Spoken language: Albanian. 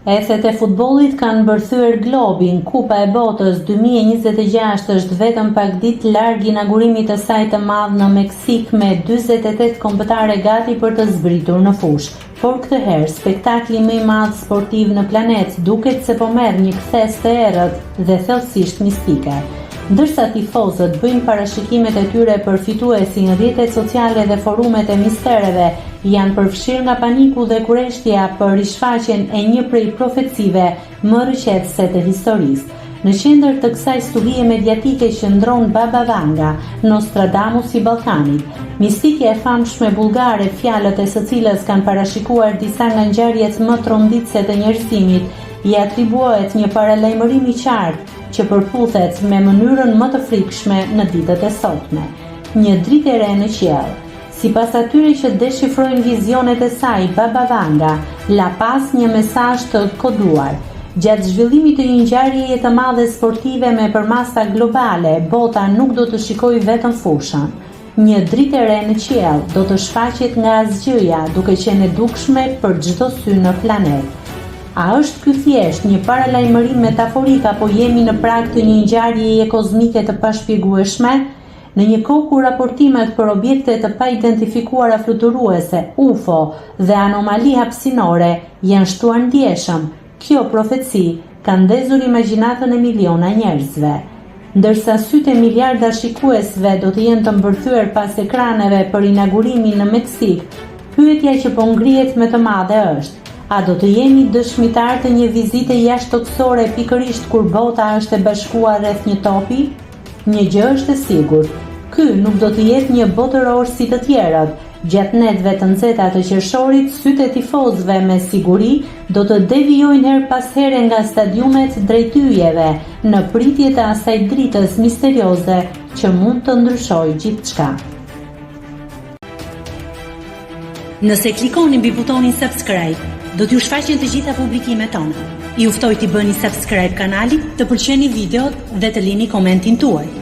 Ethet e futbollit kanë mbërthyer globin. Kupa e Botës 2026 është vetëm pak ditë larg inaugurimit të saj të madh në Meksik me 48 kombëtare gati për të zbritur në fushë. Por këtë herë spektakli më i madh sportiv në planet duket se po merr një kthes të errët dhe thellësisht mistike. Ndërsa tifozët bëjnë parashikimet e tyre për fituesin në rrjetet sociale dhe forumet e mistereve, janë përfshirë nga paniku dhe kureshtja për rishfaqjen e një prej profecive më rrëqetëse të historisë. Në qendër të kësaj stuhie mediatike qëndron Baba Vanga, Nostradamus i Ballkanit, mistikja e famshme bullgare, fjalët e së cilës kanë parashikuar disa nga ngjarjet më tronditëse të njerëzimit, i atribuohet një paralajmërim i qartë që përputhet me mënyrën më të frikshme në ditët e sotme. Një dritë e re në qiell. Sipas atyre që deshifrojnë vizionet e saj, Baba Vanga la pas një mesazh të koduar. Gjatë zhvillimit të një ngjarjeje të madhe sportive me përmasa globale, bota nuk do të shikojë vetëm fushën. Një dritë e re në qiell do të shfaqet nga asgjëja, duke qenë e dukshme për çdo sy në planet. A është ky thjesht një paralajmërim metaforik apo jemi në prag të një ngjarjeje kozmike të pashpjegueshme? Në një kohë ku raportimet për objekte të paidentifikuara fluturuese, UFO dhe anomali hapësinore janë shtuar ndjeshëm, kjo profeci ka ndezur imagjinatën e miliona njerëzve. Ndërsa sytë e miliarda shikuesve do të jenë të mbërthyer pas ekraneve për inaugurimin në Meksik, pyetja që po ngrihet më të madhe është: a do të jemi dëshmitar të një vizite jashtëtoksore pikërisht kur bota është e bashkuar rreth një topi? Një gjë është e sigurt, ky nuk do të jetë një botëror si të tjerat. Gjatë netëve të nxehta të qershorit, sytë e tifozëve me siguri do të devijojnë her pas here nga stadiumet drejt yjeve, në pritje të asaj dritës misterioze që mund të ndryshojë gjithçka. Nëse klikoni mbi butonin subscribe, do t'ju shfaqen të gjitha publikimet tona. Ju ftoj t'i bëni subscribe kanalit, të pëlqeni videot dhe të lini komentin tuaj.